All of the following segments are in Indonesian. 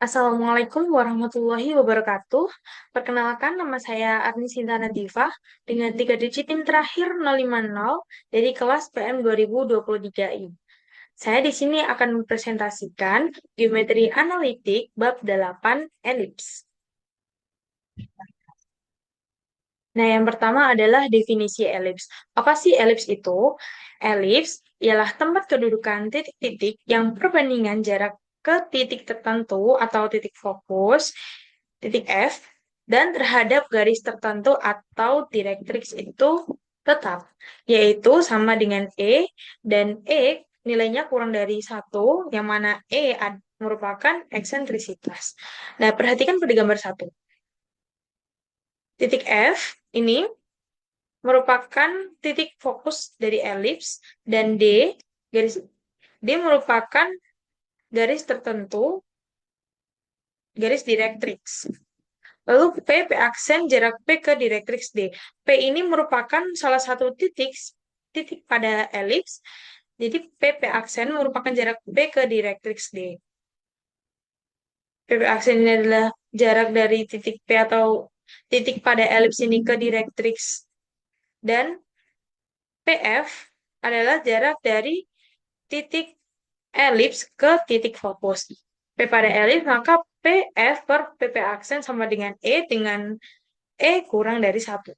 Assalamualaikum warahmatullahi wabarakatuh. Perkenalkan, nama saya Arni Sintana Diva dengan 3 digit NIM terakhir 050 dari kelas PM 2023 ini. Saya di sini akan mempresentasikan geometri analitik bab 8 elips. Nah, yang pertama adalah definisi elips. Apa sih elips itu? Elips ialah tempat kedudukan titik-titik yang perbandingan jarak ke titik tertentu atau titik fokus, titik F, dan terhadap garis tertentu atau direktrix itu tetap, yaitu sama dengan E, dan E nilainya kurang dari 1, yang mana merupakan eksentrisitas. Nah, perhatikan pada gambar 1. Titik F ini merupakan titik fokus dari elips dan D merupakan garis tertentu, garis direktrix. Lalu P aksen jarak P ke direktrix D. P ini merupakan salah satu titik pada elips. Jadi P aksen merupakan jarak P ke direktrix D. P aksen ini adalah jarak dari titik P atau titik pada elips ini ke direktrix, dan PF adalah jarak dari titik elips ke titik fokus. P pada elips, maka PF per PP aksen sama dengan E kurang dari 1.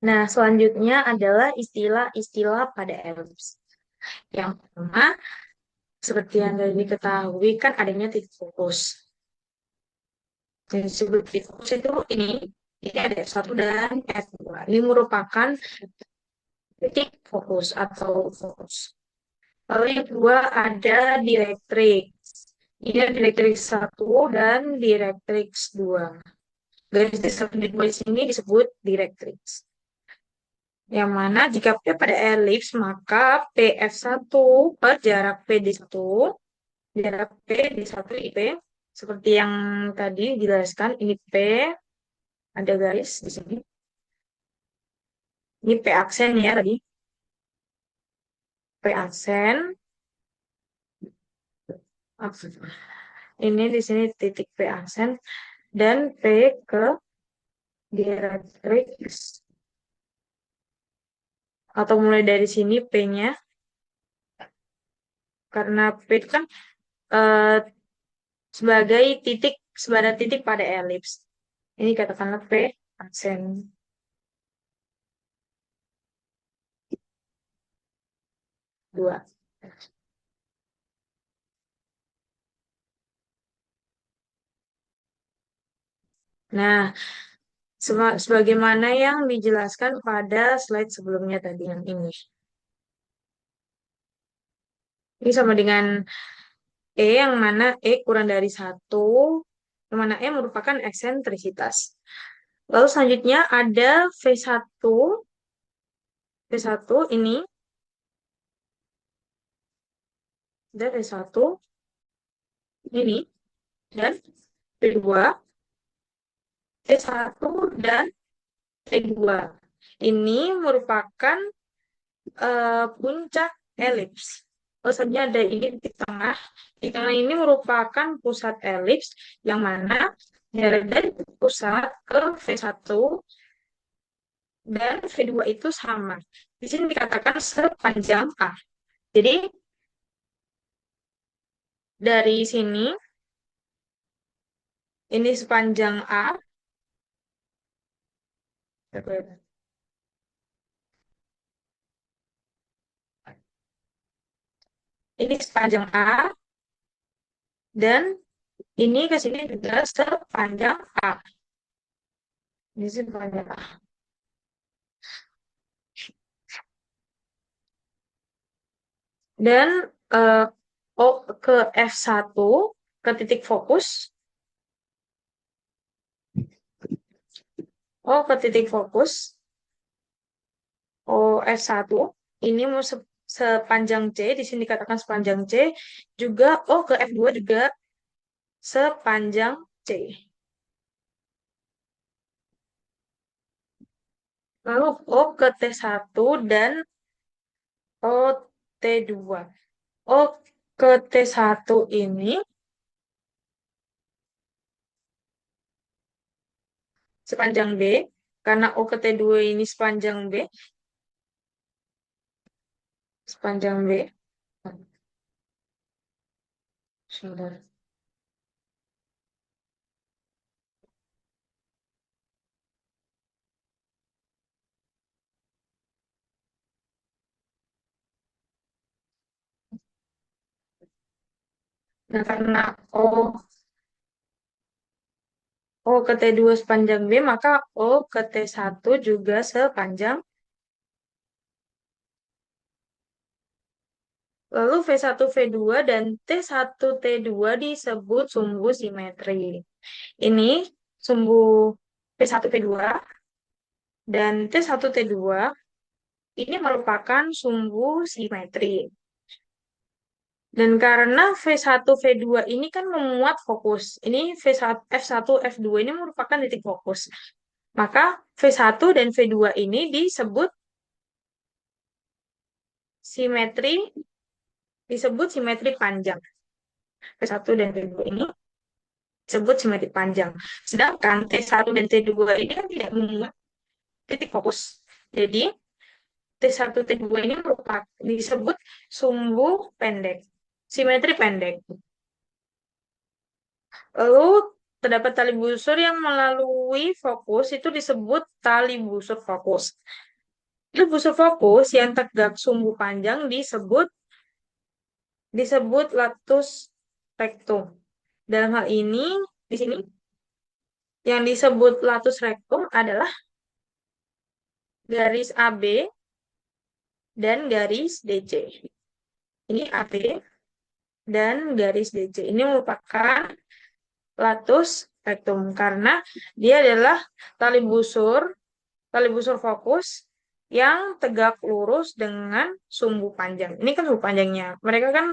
Nah, selanjutnya adalah istilah-istilah pada elips. Yang pertama, seperti yang tadi diketahui, kan adanya titik fokus. Jadi, sebelum titik fokus itu ini ada F1 dan F2. Ini merupakan titik fokus atau fokus. Lalu yang kedua ada directrix. Ini ada directrix 1 dan directrix 2. Garis di satu di dua di sini disebut directrix. Yang mana jika P pada elips, maka PF1 per jarak PD1, jarak PD1 IP, seperti yang tadi dijelaskan, ini P, ada garis di sini. Ini P aksen ya tadi. P aksen. Ini di sini titik P aksen dan P ke directrix, atau mulai dari sini P-nya, karena P itu kan eh, sebagai titik pada elips. Ini katakanlah P aksen 2. Nah, sebagaimana yang dijelaskan pada slide sebelumnya tadi yang ini. Ini sama dengan yang mana kurang dari 1, yang mana merupakan eksentrisitas. Lalu selanjutnya ada V1. V1 ini, dan V1 ini, dan V2, T1 dan T2. Ini merupakan puncak elips. Maksudnya ada ini di tengah. Di tengah ini merupakan pusat elips, yang mana jarak dari pusat ke V1 dan V2 itu sama. Di sini dikatakan sepanjang A. Jadi dari sini, ini sepanjang A. Ini sepanjang A, dan ini ke sini juga sepanjang A. Ini sepanjang A. Dan eh, O ke F1, ke titik fokus. O ke titik fokus. O F1. Ini mau sepanjang C. Di sini dikatakan sepanjang C. Juga O ke F2 juga sepanjang C. Lalu O ke T1 dan O T2. O ke T1 ini sepanjang B, karena O ke T2 ini sepanjang B, sepanjang B. Sebentar. Nah, karena O, O ke T2 sepanjang B, maka O ke T1 juga sepanjang. Lalu V1, V2, dan T1, T2 disebut sumbu simetri. Ini sumbu P1, P2, dan T1, T2 ini merupakan sumbu simetri. Dan karena V1, V2 ini kan memuat fokus. Ini V1, F1, F2 ini merupakan titik fokus. Maka V1 dan V2 ini simetri, disebut simetri panjang. V1 dan V2 ini disebut simetri panjang. Sedangkan T1 dan T2 ini kan tidak memuat titik fokus. Jadi T1, T2 ini merupakan disebut sumbu pendek, simetri pendek. Lalu terdapat tali busur yang melalui fokus itu disebut tali busur fokus. Tali busur fokus yang tegak sumbu panjang disebut latus rectum. Dalam hal ini di sini yang disebut latus rectum adalah garis AB dan garis DC. Ini AB dan garis DC. Ini merupakan latus rectum karena dia adalah tali busur fokus yang tegak lurus dengan sumbu panjang. Ini kan sumbu panjangnya. Mereka kan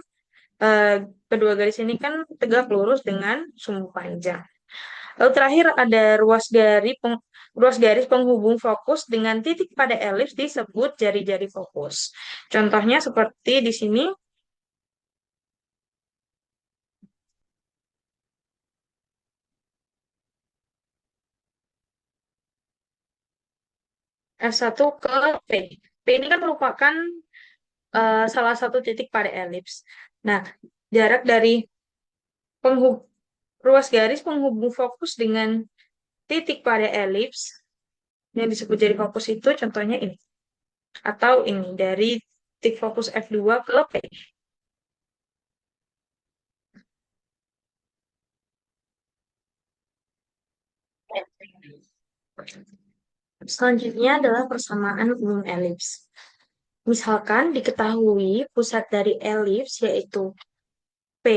eh, kedua garis ini kan tegak lurus dengan sumbu panjang. Lalu terakhir ada ruas garis penghubung fokus dengan titik pada elips disebut jari-jari fokus. Contohnya seperti di sini F1 ke P. P ini kan merupakan salah satu titik pada elips. Nah, jarak dari penghub ruas garis penghubung fokus dengan titik pada elips yang disebut jari fokus itu contohnya ini. Atau ini dari titik fokus F2 ke P. Selanjutnya adalah persamaan umum elips. Misalkan diketahui pusat dari elips yaitu P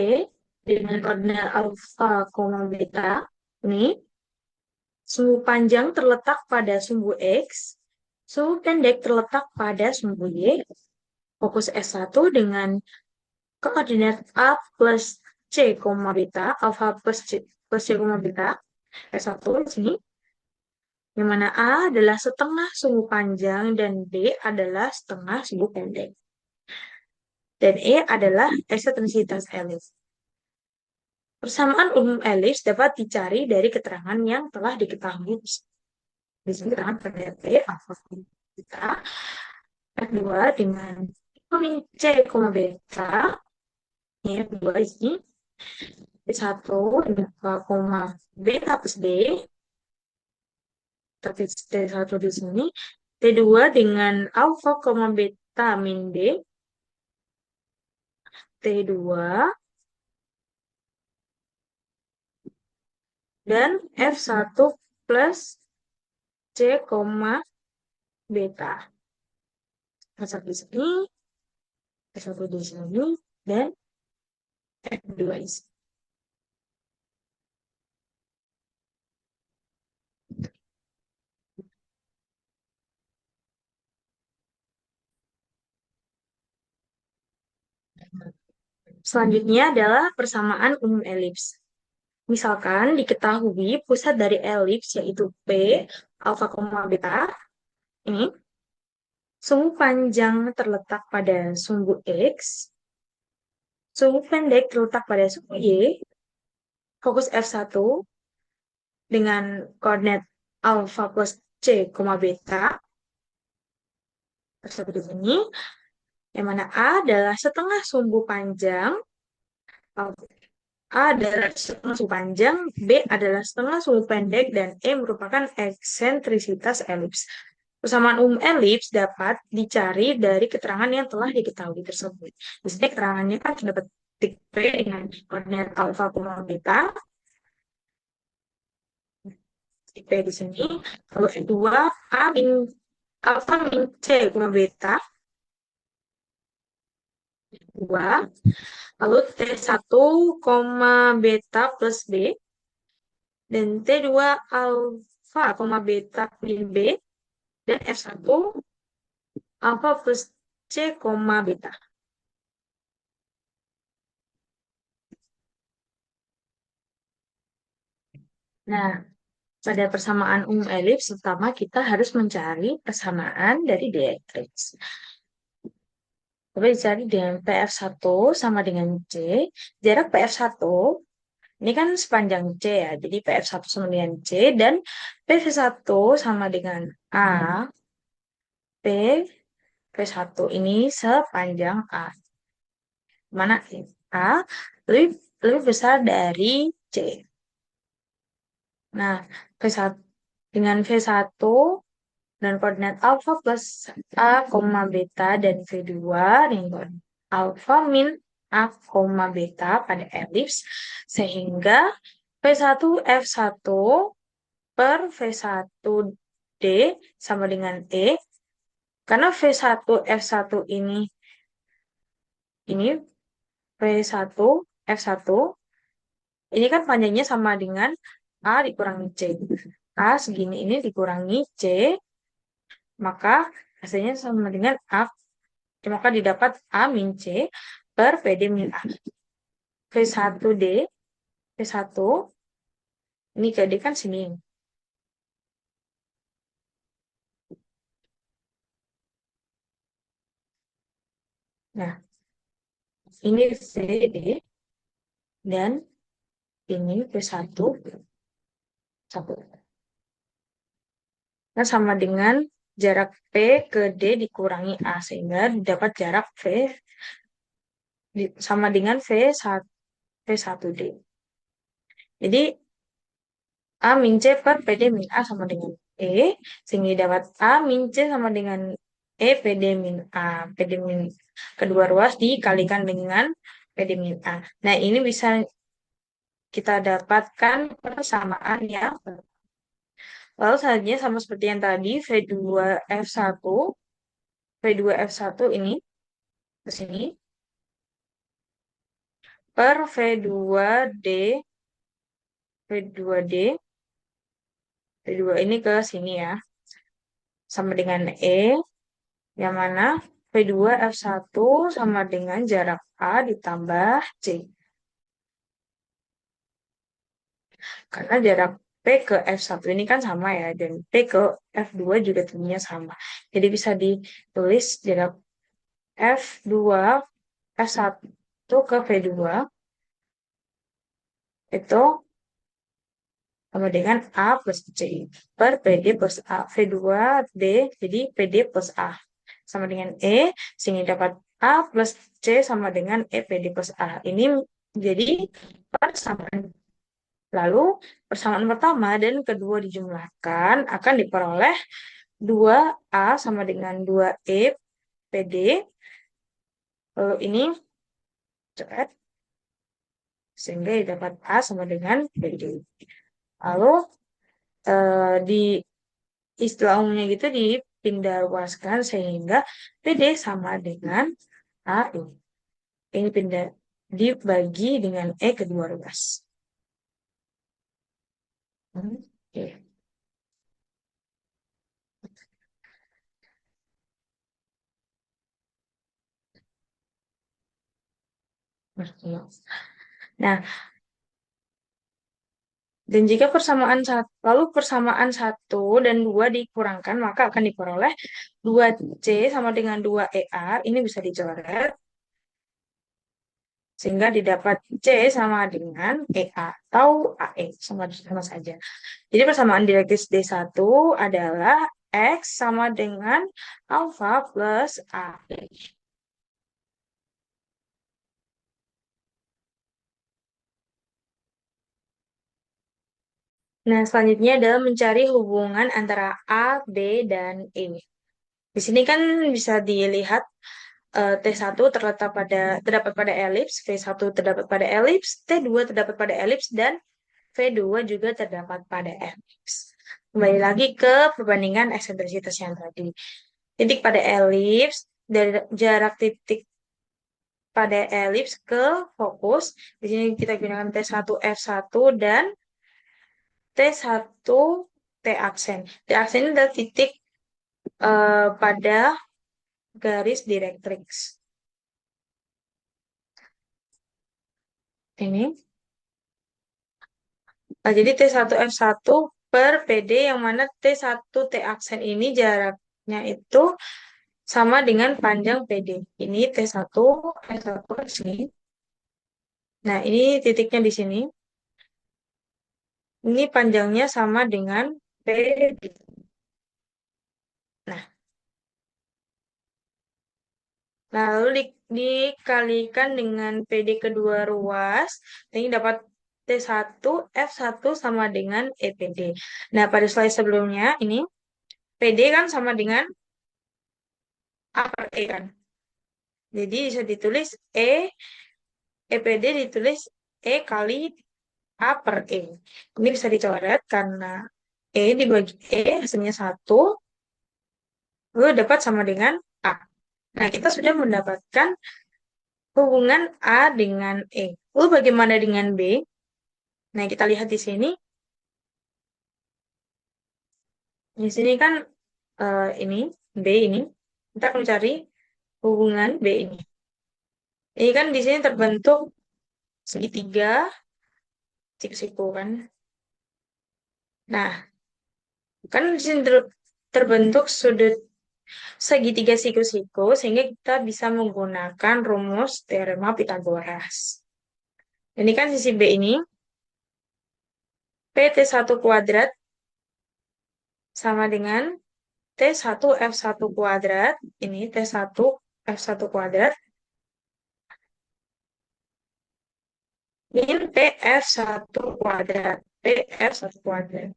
dengan koordinat alfa, beta. Ini sumbu panjang terletak pada sumbu X, sumbu pendek terletak pada sumbu Y. Fokus S1 dengan koordinat A plus C, beta, alfa plus C, beta, S1 di sini, yang mana A adalah setengah sumbu panjang dan B adalah setengah sumbu pendek. Dan E adalah eksentrisitas elips. Persamaan umum elips dapat dicari dari keterangan yang telah diketahui. Disebutkan pada P alfa beta F2 dengan C, beta, ya, dua ini T1 dengan beta plus B, tapi T1 di sini, T2 dengan alfa, beta min B, T2, dan F1 plus C, beta. F1 di sini, F1 di sini, dan F2 di sini. Selanjutnya adalah persamaan umum elips. Misalkan diketahui pusat dari elips yaitu P, alfa, beta, ini sumbu panjang terletak pada sumbu X, Sumbu pendek terletak pada suku Y, fokus F1 dengan koordinat alfa plus C, beta, seperti ini, yang mana A adalah setengah sumbu panjang, A adalah setengah sumbu panjang, B adalah setengah sumbu pendek, dan E merupakan eksentrisitas elips. Persamaan umum elips dapat dicari dari keterangan yang telah diketahui tersebut. Di sini keterangannya kan dapat titik P dengan koordinat alfa, beta, titik P di sini. Lalu kedua, A min alfa min C, beta, 2. Lalu T1, beta plus B. Dan T2 alfa, beta min B. Dan F1 alfa plus C, beta. Nah, pada persamaan umum elips, pertama kita harus mencari persamaan dari direktrix. Coba dicari dengan PF1 sama dengan C. Jarak PF1 ini kan sepanjang C ya. Jadi PF1 sama dengan C dan PV1 sama dengan A. PV1 ini sepanjang A. Mana A lebih besar dari C. Nah, V1 dengan V1 dan koordinat alfa plus A, beta dan V2 dengan alfa min A, beta pada elips sehingga V1 F1 per V1D sama dengan E karena V1 F1 ini V1 F1 ini kan panjangnya sama dengan A dikurangi C. A segini ini dikurangi C, maka hasilnya sama dengan A. Maka didapat A min C per PD min A. V1D, V1, ini ke D kan sini. Nah, ini VD dan ini V1, 1. Nah, sama dengan jarak P ke D dikurangi A, sehingga dapat jarak V sama dengan V1D. Jadi, A min C per PD min A sama dengan E, sehingga dapat A min C sama dengan E PD min A. PD min kedua ruas dikalikan dengan PD min A. Nah, ini bisa kita dapatkan persamaan yang lalu selanjutnya sama seperti yang tadi V2F1 V2F1 ini ke sini per V2D V2D V2 ini ke sini ya sama dengan E yang mana V2F1 sama dengan jarak A ditambah C karena jarak P ke F1 ini kan sama ya dan P ke F2 juga tentunya sama jadi bisa ditulis jarak F2 F1 ke V2 itu sama dengan A plus C per PD plus A. V2D jadi PD plus A sama dengan E sehingga dapat A plus C sama dengan E PD plus A. Ini jadi persamaan. Lalu persamaan pertama dan kedua dijumlahkan akan diperoleh 2A sama dengan 2E PD. Lalu ini cepat sehingga dapat A sama dengan PD. Lalu di istilah umumnya gitu dipindah luaskan sehingga PD sama dengan A ini. Ini pindah dibagi dengan E kedua ruas. Oke. Nah, dan jika lalu persamaan 1 dan 2 dikurangkan, maka akan diperoleh 2C sama dengan 2EA. Ini bisa dicoret. Sehingga didapat C sama dengan EA atau AE, sama saja. Jadi persamaan direktriks D1 adalah X sama dengan alfa plus AE. Nah, selanjutnya adalah mencari hubungan antara A, B, dan E. Di sini kan bisa dilihat T1 terdapat pada elips, V1 terdapat pada elips, T2 terdapat pada elips, dan V2 juga terdapat pada elips. Kembali lagi ke perbandingan eksentrisitas yang tadi. Titik pada elips, dari jarak titik pada elips ke fokus. Di sini kita gunakan T1 F1 dan T1 T aksen. T aksen ini adalah titik pada garis direktriks. Ini. Nah, jadi T1F1 per PD yang mana T1 T aksen ini jaraknya itu sama dengan panjang PD. Ini T1 F1 di sini. Nah, ini titiknya di sini. Ini panjangnya sama dengan PD. Nah, lalu dikalikan dengan PD kedua ruas, ini dapat T1 F1 sama dengan EPD. Nah, pada slide sebelumnya ini PD kan sama dengan A per E kan. Jadi bisa ditulis EPD ditulis E kali A per E. Ini bisa dicoret karena E dibagi E hasilnya 1, lalu dapat sama dengan A. Nah, kita sudah mendapatkan hubungan A dengan E. Lalu bagaimana dengan B? Nah, kita lihat di sini. Di sini kan ini B ini. Kita akan cari hubungan B ini. Ini kan di sini terbentuk segitiga siku-siku kan. Nah, kan di sini terbentuk sudut segitiga siku-siku sehingga kita bisa menggunakan rumus teorema Pitagoras. Ini kan sisi B ini PT1 kuadrat sama dengan T1F1 kuadrat. Ini T1F1 kuadrat min PF1 kuadrat. PF1 kuadrat.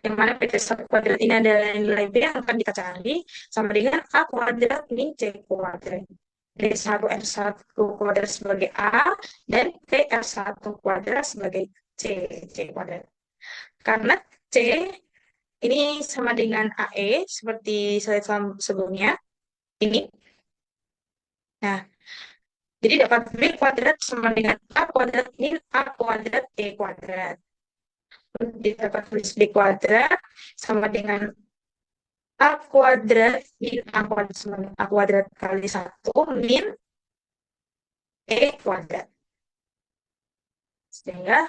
Yang mana PT1 kuadrat ini adalah nilai B yang akan kita cari sama dengan A kuadrat min C kuadrat. D1 F1 kuadrat sebagai A dan TF1 kuadrat sebagai C kuadrat. Karena C ini sama dengan AE seperti slide sebelumnya. Ini. Nah, jadi dapat B kuadrat sama dengan A kuadrat min A kuadrat E kuadrat. Dapat tulis B kuadrat sama dengan A kuadrat min A kuadrat sama dengan A kuadrat kali 1 min E kuadrat. Sehingga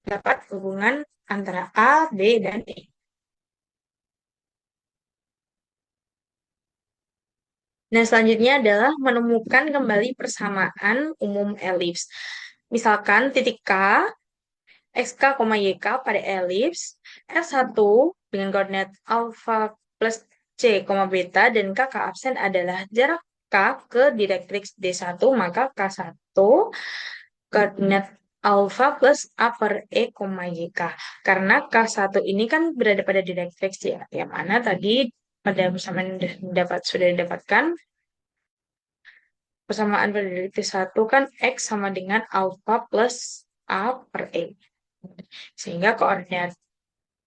dapat hubungan antara A, B, dan E. Nah, selanjutnya adalah menemukan kembali persamaan umum elips. Misalkan titik K, XK, YK pada elips, F1 dengan koordinat alfa plus C, beta, dan K absen adalah jarak K ke direktriks D1, maka K1 koordinat alfa plus A per E, YK. Karena K1 ini kan berada pada direktriks ya, yang mana tadi pada persamaan sudah didapatkan persamaan pada direktriks 1 kan X sama dengan alfa plus A per E. Sehingga koordinat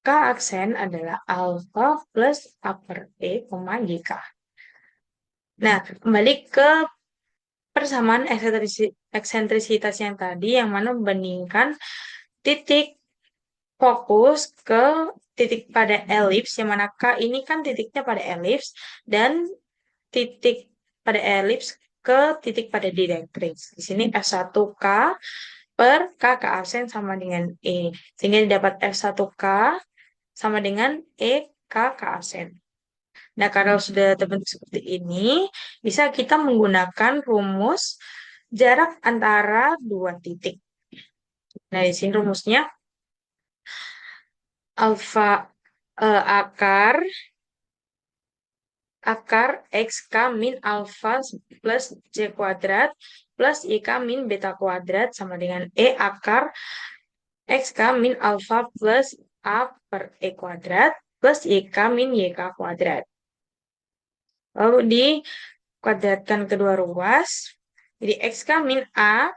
K aksen adalah alfa plus A per E, YK. Nah, kembali ke persamaan eksentrisitas yang tadi, yang mana membandingkan titik fokus ke titik pada elips, yang mana K ini kan titiknya pada elips, dan titik pada elips ke titik pada direktriks. Di sini F1K per K absen sama dengan E. Sehingga didapat F1K sama dengan E K absen. Nah, kalau sudah terbentuk seperti ini, bisa kita menggunakan rumus jarak antara dua titik. Nah, di sini rumusnya alfa akar XK min alfa plus C kuadrat plus YK min beta kuadrat sama dengan E akar XK min alfa plus A per E kuadrat plus YK min YK kuadrat. Lalu dikuadratkan kedua ruas. Jadi XK min A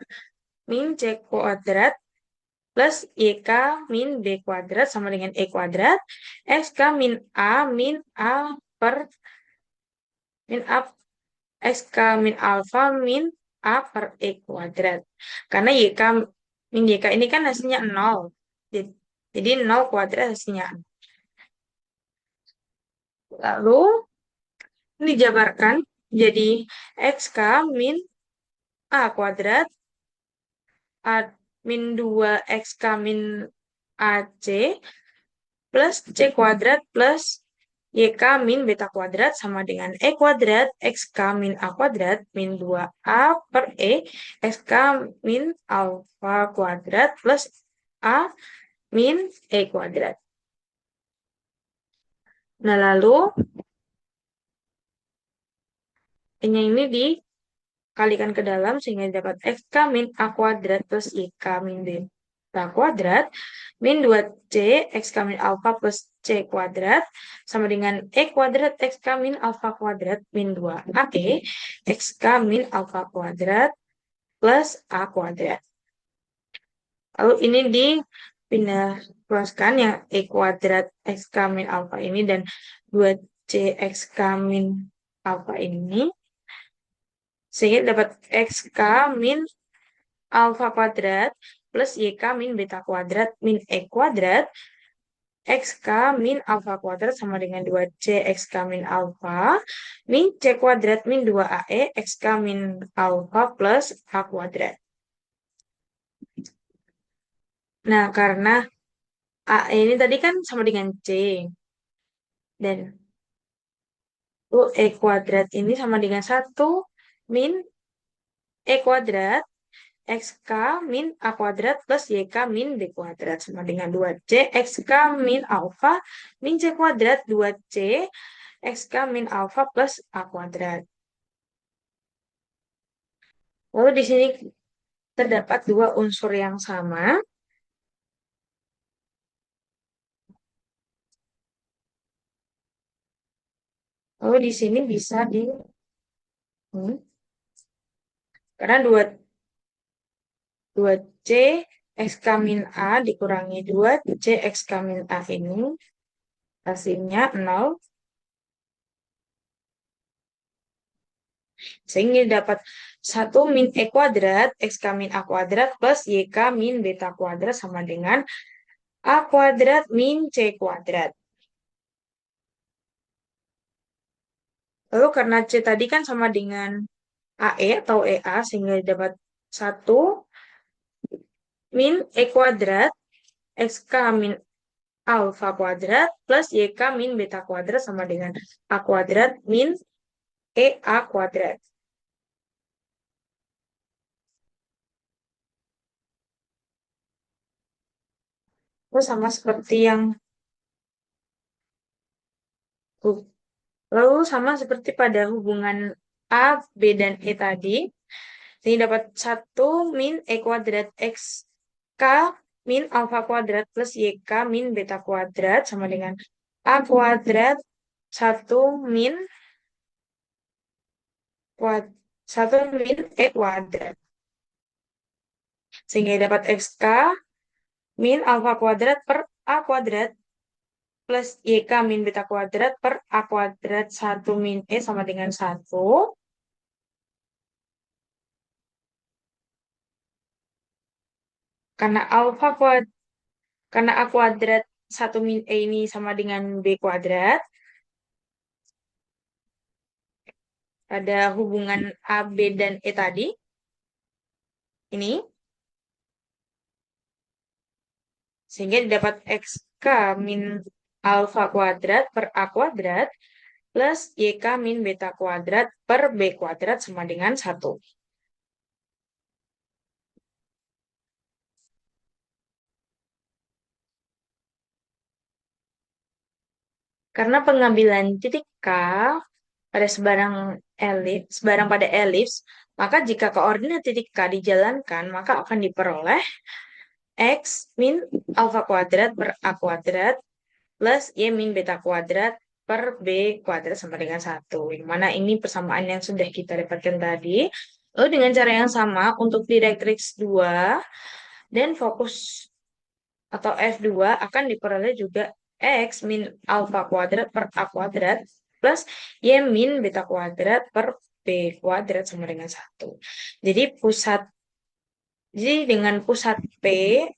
min C kuadrat plus YK min B kuadrat sama dengan E kuadrat. XK min A min A per min A XK min alfa min A per E kuadrat. Karena YK min YK ini kan hasilnya 0. Jadi 0 kuadrat hasilnya. Lalu ini dijabarkan jadi XK min A kuadrat A min 2 XK min AC plus C kuadrat plus YK min beta kuadrat sama dengan E kuadrat XK min A kuadrat min 2A per E XK min alfa kuadrat plus A min E kuadrat. Nah, lalu ini dikalikan ke dalam sehingga dapat XK min A kuadrat plus YK min beta kuadrat min 2C XK min alfa plus C kuadrat sama dengan E kuadrat XK min alfa kuadrat min 2AE XK min alfa kuadrat plus A kuadrat. Lalu ini dipindah ruaskan yang E kuadrat XK min alfa ini dan 2C XK min alfa ini sehingga dapat XK min alfa kuadrat plus YK min beta kuadrat min E kuadrat XK min alfa kuadrat sama dengan 2C XK min alfa min C kuadrat min 2AE XK min alfa plus A kuadrat. Nah, karena AE ini tadi kan sama dengan C dan E kuadrat ini sama dengan 1 min E kuadrat XK min A kuadrat plus YK min B kuadrat sama dengan 2C XK min alfa min C kuadrat 2C XK min alfa plus A kuadrat. Lalu di sini terdapat dua unsur yang sama. Lalu di sini bisa karena 2C XK min A dikurangi 2C XK min A ini hasilnya 0. Sehingga dapat 1 min E kuadrat XK min A kuadrat plus YK min beta kuadrat sama dengan A kuadrat min C kuadrat. Lalu karena C tadi kan sama dengan AE atau EA sehingga dapat 1 min E kuadrat XK min alfa kuadrat plus YK min beta kuadrat sama dengan A kuadrat min EA kuadrat. Terus sama seperti yang lalu sama seperti pada hubungan A, B, dan E tadi. Ini dapat 1 min E kuadrat X K min alfa kuadrat plus YK min beta kuadrat sama dengan A kuadrat 1 min 1 min E kuadrat. Sehingga dapat XK min alfa kuadrat per A kuadrat plus YK min beta kuadrat per A kuadrat 1 min E sama dengan 1. Karena karena A kuadrat 1 min E ini sama dengan B kuadrat. Ada hubungan A, B, dan E tadi. Ini. Sehingga didapat XK min alfa kuadrat per A kuadrat plus YK min beta kuadrat per B kuadrat sama dengan 1. Karena pengambilan titik K pada sebarang pada elips, maka jika koordinat titik K dijalankan, maka akan diperoleh X min alfa kuadrat per A kuadrat plus Y min beta kuadrat per B kuadrat sama dengan 1. Yang mana ini persamaan yang sudah kita dapatkan tadi. Lalu dengan cara yang sama untuk direktrix 2 dan fokus atau F2 akan diperoleh juga X min alfa kuadrat per A kuadrat plus Y min beta kuadrat per B kuadrat sama dengan 1. Jadi dengan pusat P,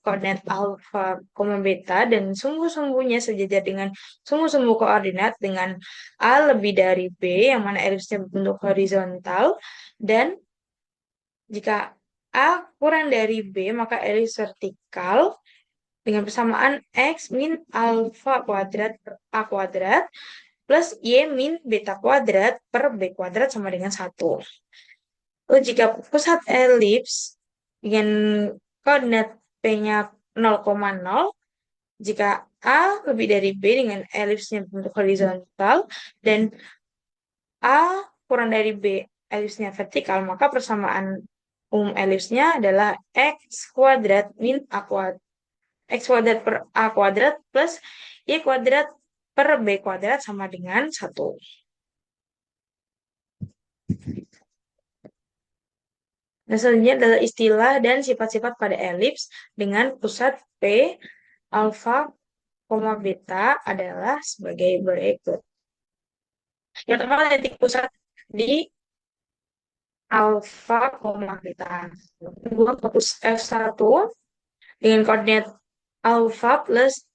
koordinat alfa, beta, dan sumbu-sumbunya sejajar dengan sumbu-sumbu koordinat dengan A lebih dari B, yang mana elipsnya berbentuk horizontal, dan jika A kurang dari B, maka elips vertikal dengan persamaan X min alfa kuadrat per A kuadrat plus Y min beta kuadrat per B kuadrat sama dengan 1. Lalu jika pusat elips dengan koordinat P-nya 0,0, jika A lebih dari B dengan elipsnya bentuk horizontal dan A kurang dari B elipsnya vertikal, maka persamaan umum elipsnya adalah X kuadrat min A kuadrat X kuadrat per A kuadrat plus Y kuadrat per B kuadrat sama dengan 1. Nah, selanjutnya adalah istilah dan sifat-sifat pada elips dengan pusat P, alfa, beta adalah sebagai berikut. Yang pertama titik pusat di alfa, beta. Kedua fokus F1 dengan koordinat alfa plus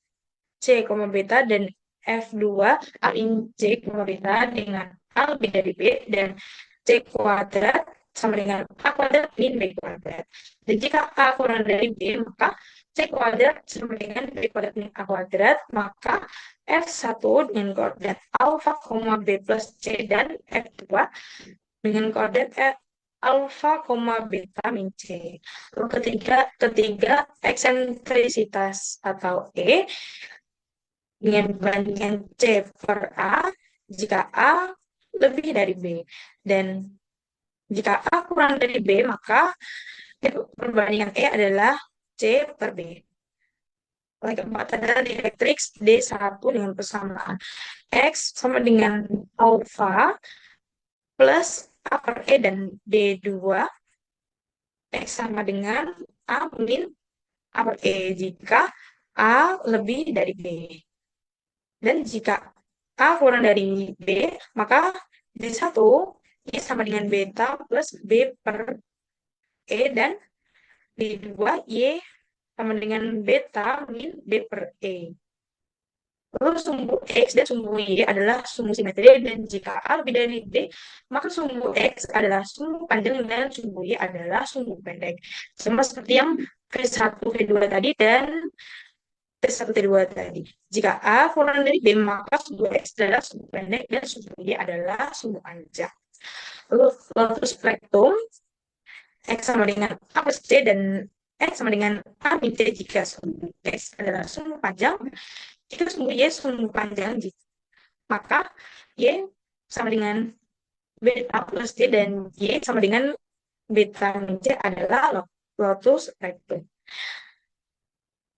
C, beta dan F2 A in C, beta dengan A lebih dari B dan C kuadrat sama dengan A kuadrat min B kuadrat. Dan jika A kurang dari B, maka C kuadrat sama dengan B kuadrat min A kuadrat, maka F1 dengan koordinat alfa, B plus C dan F2 dengan koordinat alfa, beta min C. Lalu ketiga eksentrisitas atau E dengan bandingan C per A jika A lebih dari B. Dan jika A kurang dari B, maka perbandingan E adalah C per B. Oleh keempat adalah direktrix D1 dengan persamaan X sama dengan alfa plus A per E dan D2 X sama dengan A min A per E jika A lebih dari B. Dan jika A kurang dari B, maka D1 ini sama dengan beta plus B per E dan D2 Y sama dengan beta min B per E. Lalu sumbu X dan sumbu Y adalah sumbu simetri dan jika A lebih dari B, maka sumbu X adalah sumbu panjang dan sumbu Y adalah sumbu pendek. Sama seperti yang V1, V2 tadi dan T1, T2 tadi. Jika A kurang dari B, maka sumbu X adalah sumbu pendek dan sumbu Y adalah sumbu panjang. Lalu lotus spektrum X sama dengan A plus C dan X sama dengan A min C jika sumbu X adalah sumbu panjang, jika sumbu Y sumbu panjang, maka Y sama dengan beta plus C dan Y sama dengan beta min C adalah lotus spektrum.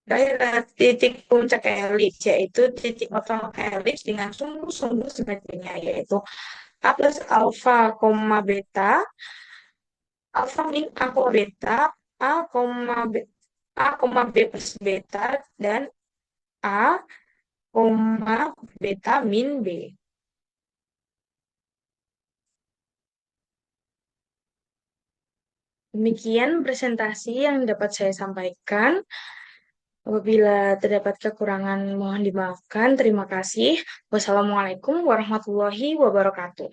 Daerah titik puncak elips yaitu titik utama elips dengan sumbu-sumbu simetrinya yaitu A plus alfa, beta, alfa min A, beta, A, B, A, B plus beta, dan A, beta min B. Demikian presentasi yang dapat saya sampaikan. Apabila terdapat kekurangan, mohon dimaafkan. Terima kasih. Wassalamualaikum warahmatullahi wabarakatuh.